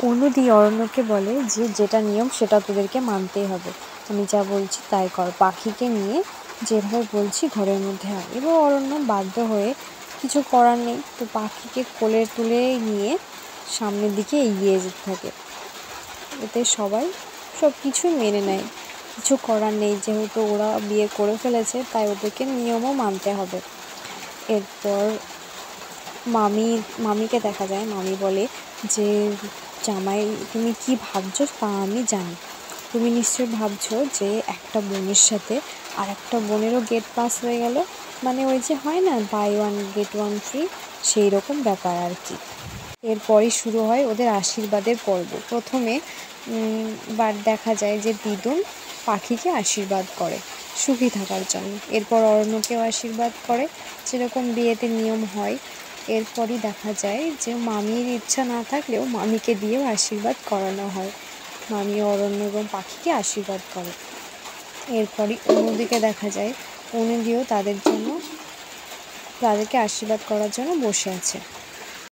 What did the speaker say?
অনুদি অরণ্যকে বলে যে যেটা নিয়ম সেটা তোদেরকে মানতেই হবে, আমি যা বলছি তাই কর, পাখিকে নিয়ে যেভাবে বলছি ঘরের মধ্যে আয়। এবার অরণ্য বাধ্য হয়ে, কিছু করার নেই, তো পাখিকে কোলে তুলে নিয়ে সামনের দিকে এগিয়ে যেতে থাকে। এতে সবাই সব কিছুই মেনে নেয়, কিছু করার নেই, যেহেতু ওরা বিয়ে করে ফেলেছে তাই ওদেরকে নিয়মও মানতে হবে। এরপর মামিকে দেখা যায়, মামি বলে যে জামাই তুমি কি ভাবছো তা আমি জানি, তুমি নিশ্চয়ই ভাবছো যে একটা বোনের সাথে আর একটা বোনেরও গেট পাস হয়ে গেল, মানে ওই যে হয় না buy one get one free, সেই রকম ব্যাপার আর কি। এরপরই শুরু হয় ওদের আশীর্বাদের পর্ব। প্রথমে দেখা যায় যে দিদুন পাখিকে আশীর্বাদ করে সুখী থাকার জন্য, এরপর অরণ্যকেও আশীর্বাদ করে যেরকম বিয়েতে নিয়ম হয়। এরপরই দেখা যায় যে মামির ইচ্ছা না থাকলেও মামিকে দিয়েও আশীর্বাদ করানো হয়, মামি অরণ্য এবং পাখিকে আশীর্বাদ করে। এরপরই অনুদিকে দেখা যায়, অনুদিও তাদেরকে আশীর্বাদ করার জন্য বসে আছে।